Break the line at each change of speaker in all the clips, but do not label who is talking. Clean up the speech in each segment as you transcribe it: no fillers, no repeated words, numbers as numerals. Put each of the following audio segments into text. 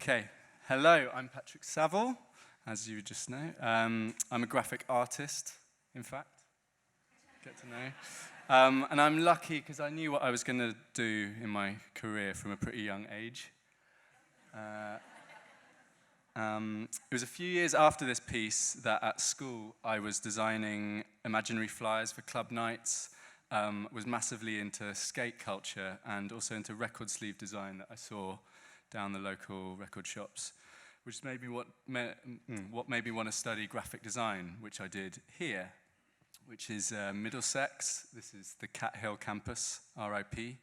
Okay, hello, I'm Patrick Savile, as you just know. I'm a graphic artist, in fact, get to know. And I'm lucky because I knew what I was going to do in my career from a pretty young age. It was a few years after this piece that at school I was designing imaginary flyers for club nights, was massively into skate culture and also into record sleeve design that I saw down the local record shops, which made me what made me want to study graphic design, which I did here, which is Middlesex. This is the Cat Hill campus, RIP,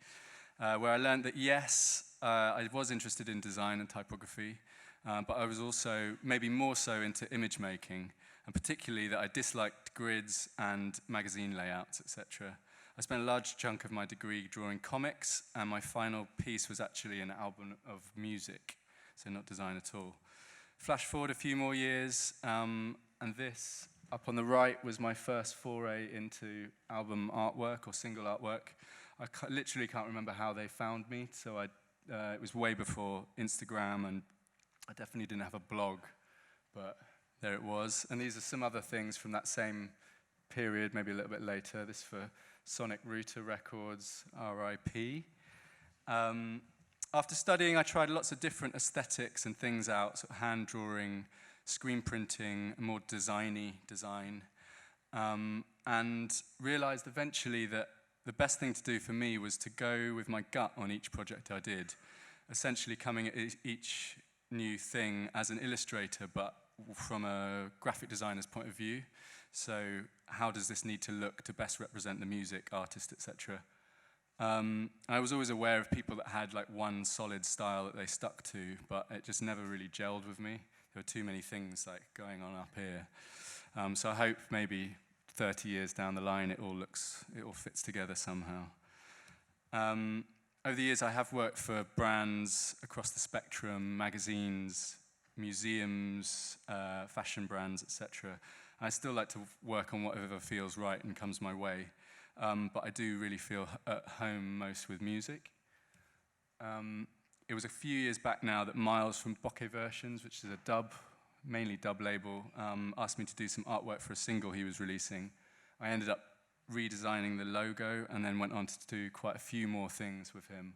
where I learned that yes, I was interested in design and typography, but I was also maybe more so into image making, and particularly that I disliked grids and magazine layouts, etc. I spent a large chunk of my degree drawing comics, and my final piece was actually an album of music, so not design at all. Flash forward a few more years, and this up on the right was my first foray into album artwork or single artwork. I literally can't remember how they found me, so it was way before Instagram, and I definitely didn't have a blog, but there it was. And these are some other things from that same period, maybe a little bit later. This for Sonic Router Records, RIP. After studying, I tried lots of different aesthetics and things out, sort of hand drawing, screen printing, more designy design, and realized eventually that the best thing to do for me was to go with my gut on each project I did, essentially coming at each new thing as an illustrator, but from a graphic designer's point of view. So how does this need to look to best represent the music, artist, etc. I was always aware of people that had like one solid style that they stuck to, but it just never really gelled with me. There were too many things like going on up here. So I hope maybe 30 years down the line it all fits together somehow. Over the years I have worked for brands across the spectrum, magazines, museums, fashion brands, etc. I still like to work on whatever feels right and comes my way, but I do really feel at home most with music. It was a few years back now that Miles from Bokeh Versions, which is a mainly dub label, asked me to do some artwork for a single he was releasing. I ended up redesigning the logo and then went on to do quite a few more things with him.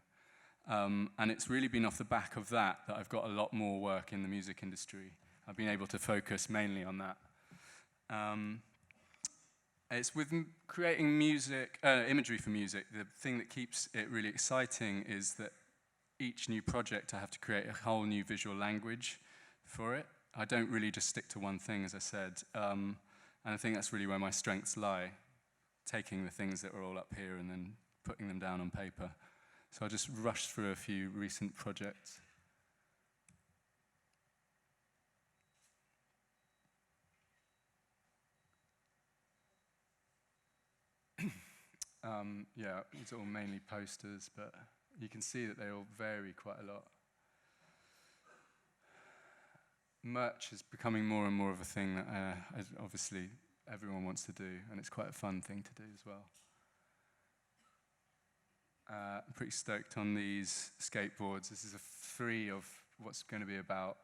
And it's really been off the back of that I've got a lot more work in the music industry. I've been able to focus mainly on that. It's with creating music, imagery for music, the thing that keeps it really exciting is that each new project I have to create a whole new visual language for it. I don't really just stick to one thing, as I said, and I think that's really where my strengths lie, taking the things that are all up here and then putting them down on paper. So I'll just rush through a few recent projects. Yeah, it's all mainly posters, but you can see that they all vary quite a lot. Merch is becoming more and more of a thing that obviously everyone wants to do, and it's quite a fun thing to do as well. I'm pretty stoked on these skateboards. This is a free of what's going to be about,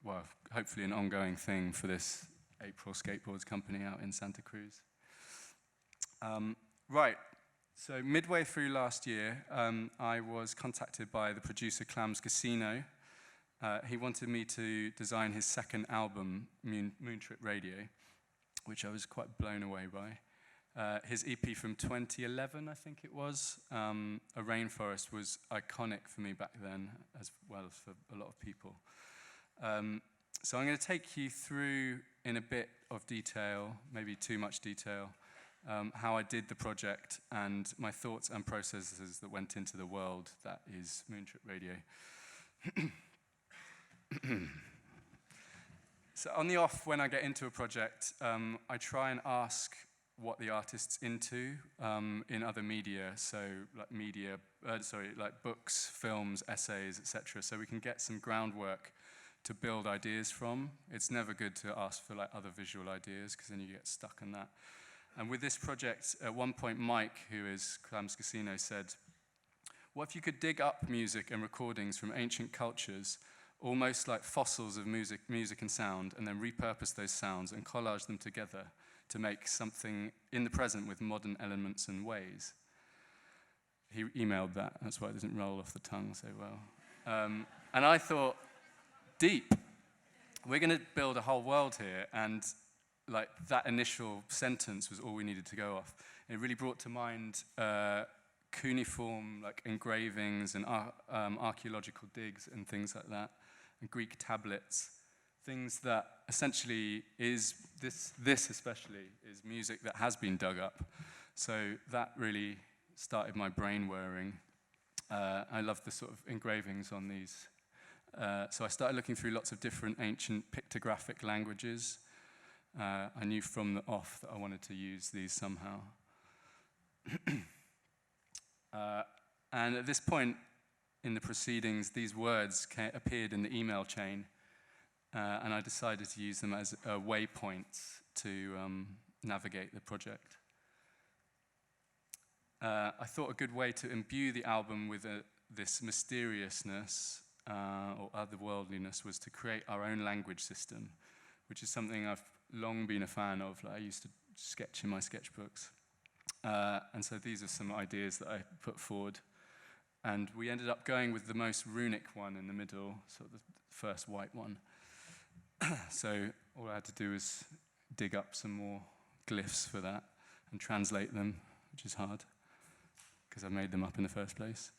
well, hopefully an ongoing thing for this April Skateboards company out in Santa Cruz. Right. So midway through last year, I was contacted by the producer Clams Casino. He wanted me to design his second album, Moon Trip Radio, which I was quite blown away by. His EP from 2011, I think it was, A Rainforest, was iconic for me back then, as well as for a lot of people. So I'm going to take you through in a bit of detail, maybe too much detail, how I did the project and my thoughts and processes that went into the world that is Moon Trip Radio. So on the off, when I get into a project, I try and ask what the artist's into in other media, so like books, films, essays, etc. So we can get some groundwork to build ideas from. It's never good to ask for like other visual ideas because then you get stuck on that. And with this project, at one point, Mike, who is Clams Casino, said, "What if you could dig up music and recordings from ancient cultures, almost like fossils of music and sound, and then repurpose those sounds and collage them together to make something in the present with modern elements and ways. He emailed that, that's why it doesn't roll off the tongue so well. And I thought, deep. We're going to build a whole world here, and like that initial sentence was all we needed to go off. And it really brought to mind cuneiform like engravings and archaeological digs and things like that, and Greek tablets, things that essentially is, this especially, is music that has been dug up. So that really started my brain whirring. I love the sort of engravings on these. So I started looking through lots of different ancient pictographic languages. I knew from the off that I wanted to use these somehow. And at this point in the proceedings, these words appeared in the email chain, and I decided to use them as waypoints to navigate the project. I thought a good way to imbue the album with this mysteriousness or otherworldliness was to create our own language system, which is something I've long been a fan of. Like I used to sketch in my sketchbooks. And so these are some ideas that I put forward. And we ended up going with the most runic one in the middle, sort of the first white one. So all I had to do was dig up some more glyphs for that and translate them, which is hard, because I made them up in the first place.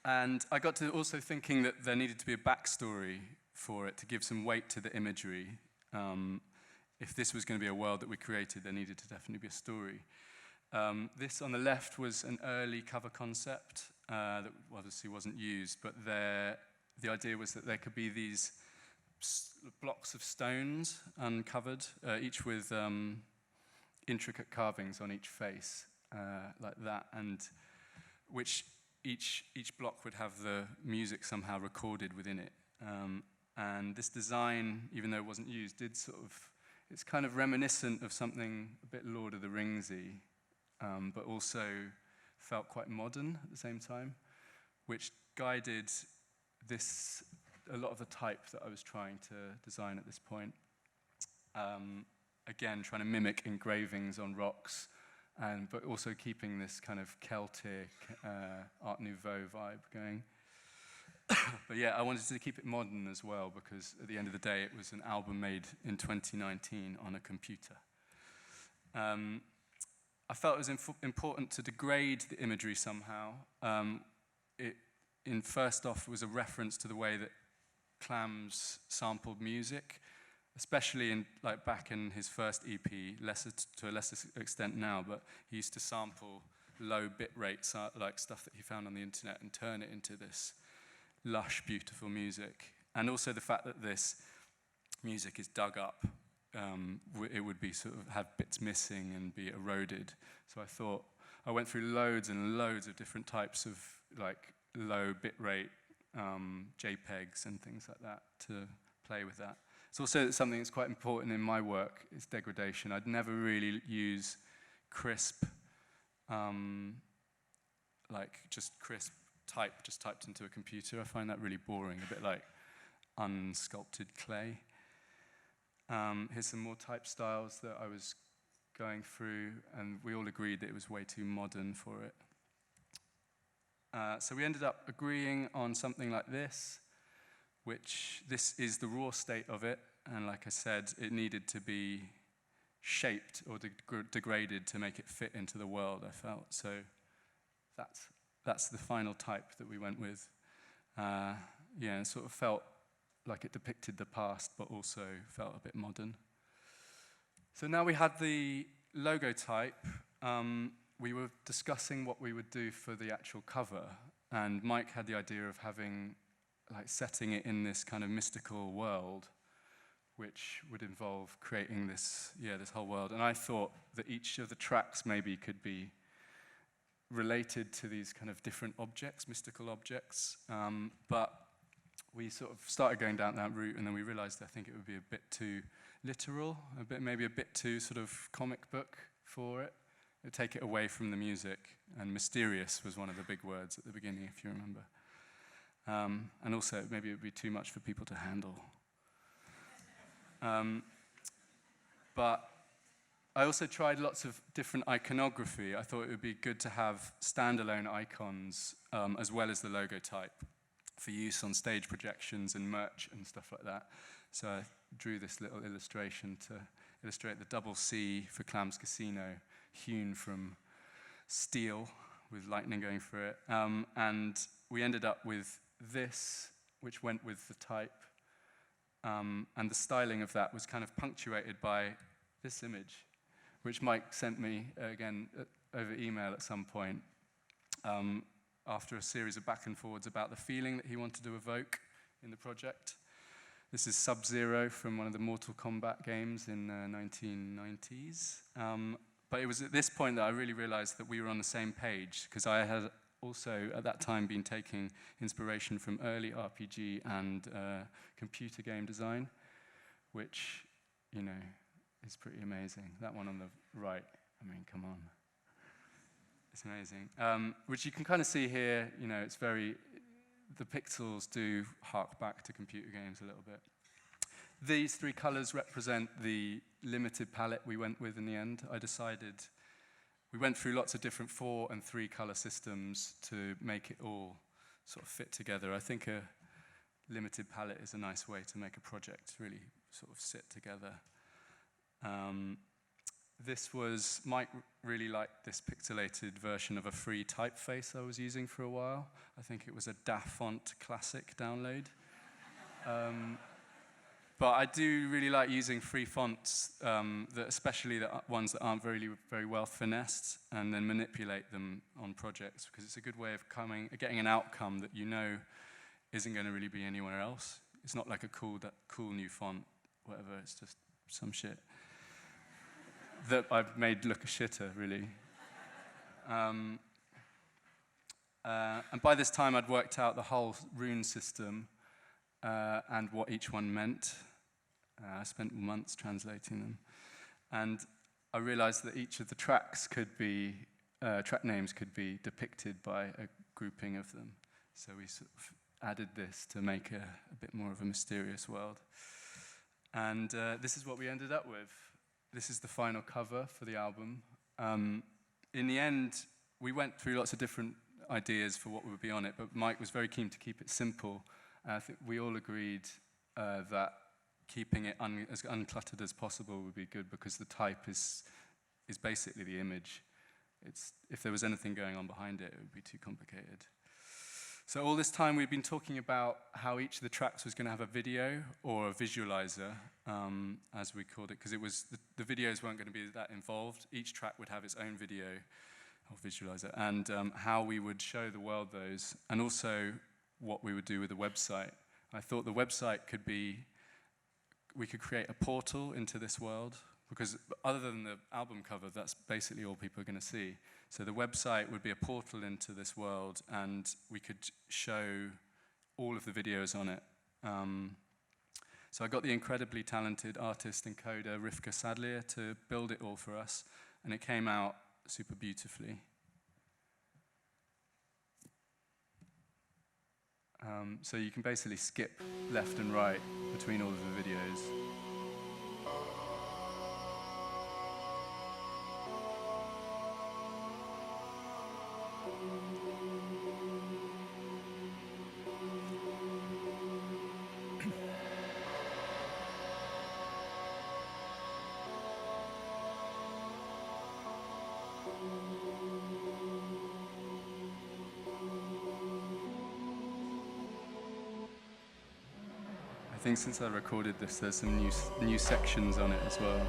And I got to also thinking that there needed to be a backstory for it to give some weight to the imagery. If this was going to be a world that we created, there needed to definitely be a story. This on the left was an early cover concept that obviously wasn't used, but the idea was that there could be these blocks of stones uncovered, each with intricate carvings on each face, like that, and which each block would have the music somehow recorded within it. And this design, even though it wasn't used, did sort of, it's kind of reminiscent of something a bit Lord of the Ringsy, but also felt quite modern at the same time, which guided a lot of the type that I was trying to design at this point. Again, trying to mimic engravings on rocks, but also keeping this kind of Celtic Art Nouveau vibe going. But yeah, I wanted to keep it modern as well, because at the end of the day, it was an album made in 2019 on a computer. I felt it was important to degrade the imagery somehow. First off, it was a reference to the way that Clams sampled music, especially back in his first EP, to a lesser extent now, but he used to sample low bit rates, like stuff that he found on the internet, and turn it into this lush, beautiful music. And also the fact that this music is dug up, it would be sort of have bits missing and be eroded. So I went through loads and loads of different types of like low bit rate JPEGs and things like that to play with that. It's also something that's quite important in my work, is degradation. I'd never really use crisp, just crisp type just typed into a computer. I find that really boring, a bit like unsculpted clay. Here's some more type styles that I was going through, and we all agreed that it was way too modern for it. So we ended up agreeing on something like this, which this is the raw state of it, and like I said, it needed to be shaped or degraded to make it fit into the world, I felt. So that's the final type that we went with. It sort of felt like it depicted the past, but also felt a bit modern. So now we had the logo type. We were discussing what we would do for the actual cover, and Mike had the idea of setting it in this kind of mystical world, which would involve creating this whole world. And I thought that each of the tracks maybe could be related to these kind of different objects, mystical objects, but we sort of started going down that route, and then we realized I think it would be a bit too literal, maybe a bit too sort of comic book for it. It would take it away from the music, and mysterious was one of the big words at the beginning, if you remember. And also, maybe it would be too much for people to handle. But I also tried lots of different iconography. I thought it would be good to have standalone icons as well as the logo type for use on stage projections and merch and stuff like that. So I drew this little illustration to illustrate the double C for Clams Casino, hewn from steel with lightning going through it. And we ended up with this, which went with the type. And the styling of that was kind of punctuated by this image, which Mike sent me, again, over email at some point, after a series of back and forwards about the feeling that he wanted to evoke in the project. This is Sub-Zero from one of the Mortal Kombat games in the 1990s. But it was at this point that I really realized that we were on the same page, because I had also, at that time, been taking inspiration from early RPG and computer game design, which, you know, is pretty amazing. That one on the right, I mean, come on. It's amazing. Which you can kind of see here, you know, it's very, the pixels do hark back to computer games a little bit. These three colors represent the limited palette we went with in the end. I decided, we went through lots of different 4 and 3 color systems to make it all sort of fit together. I think a limited palette is a nice way to make a project really sort of sit together. This was, Mike really liked this pixelated version of a free typeface I was using for a while. I think it was a Dafont Classic download. But I do really like using free fonts, especially the ones that aren't very well finessed, and then manipulate them on projects, because it's a good way of getting an outcome that you know isn't going to really be anywhere else. It's not like a cool new font, whatever, it's just some shit that I've made look a shitter, really. And by this time, I'd worked out the whole rune system and what each one meant. I spent months translating them. And I realized that each of the tracks could be, track names could be depicted by a grouping of them. So we sort of added this to make a bit more of a mysterious world. And this is what we ended up with. This is the final cover for the album. In the end, we went through lots of different ideas for what would be on it, but Mike was very keen to keep it simple. I think we all agreed that keeping it as uncluttered as possible would be good, because the type is basically the image. If there was anything going on behind it, it would be too complicated. So all this time we've been talking about how each of the tracks was going to have a video or a visualizer, as we called it, because it was the videos weren't going to be that involved. Each track would have its own video or visualizer, and how we would show the world those, and also what we would do with the website. I thought the website could be, we could create a portal into this world, because other than the album cover, that's basically all people are going to see. So the website would be a portal into this world, and we could show all of the videos on it. So I got the incredibly talented artist and coder Rivka Sadlier to build it all for us, and it came out super beautifully. So you can basically skip left and right between all of the videos. I think since I recorded this, there's some new sections on it as well.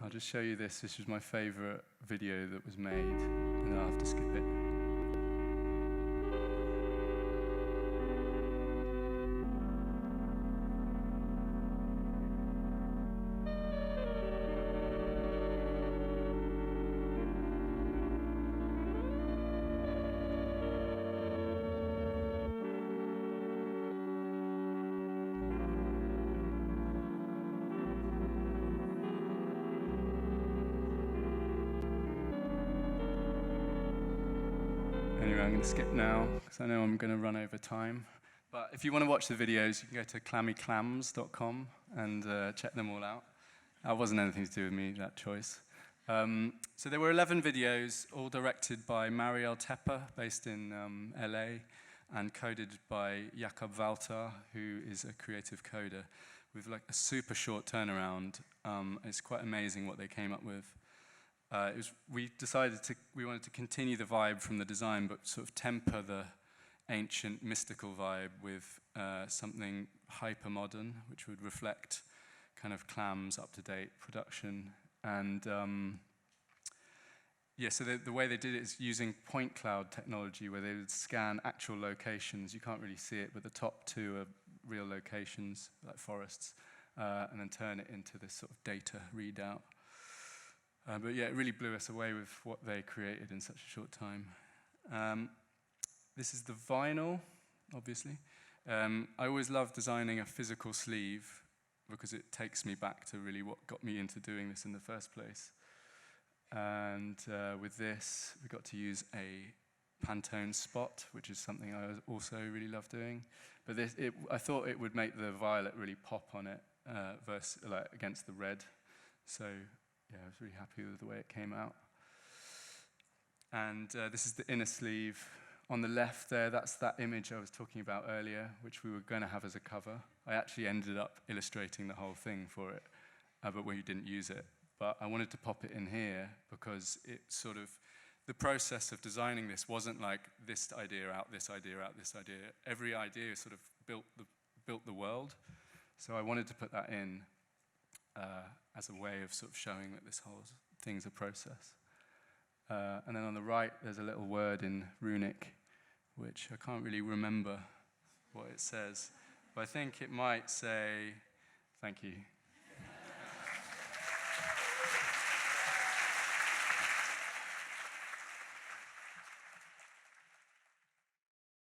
I'll just show you this. This was my favorite video that was made, and then I'll have to skip it. I'm going to skip now, because I know I'm going to run over time. But if you want to watch the videos, you can go to clammyclams.com and check them all out. That wasn't anything to do with me, that choice. So there were 11 videos, all directed by Mariel Tepper, based in LA, and coded by Jakob Walter, who is a creative coder, with like a super short turnaround. It's quite amazing what they came up with. We decided we wanted to continue the vibe from the design, but sort of temper the ancient mystical vibe with something hyper-modern, which would reflect kind of Clams' up-to-date production. And so the way they did it is using point cloud technology, where they would scan actual locations. You can't really see it, but the top two are real locations, like forests, and then turn it into this sort of data readout. But yeah, it really blew us away with what they created in such a short time. This is the vinyl, obviously. I always love designing a physical sleeve because it takes me back to really what got me into doing this in the first place. And with this, we got to use a Pantone spot, which is something I also really love doing. But I thought it would make the violet really pop on it against the red. So yeah, I was really happy with the way it came out. And this is the inner sleeve. On the left there, that's that image I was talking about earlier, which we were going to have as a cover. I actually ended up illustrating the whole thing for it, but we didn't use it. But I wanted to pop it in here because it sort of, the process of designing this wasn't like this idea out, this idea out, this idea. Every idea sort of built the world. So I wanted to put that in as a way of sort of showing that this whole thing's a process. And then on the right, there's a little word in runic, which I can't really remember what it says. But I think it might say, thank you.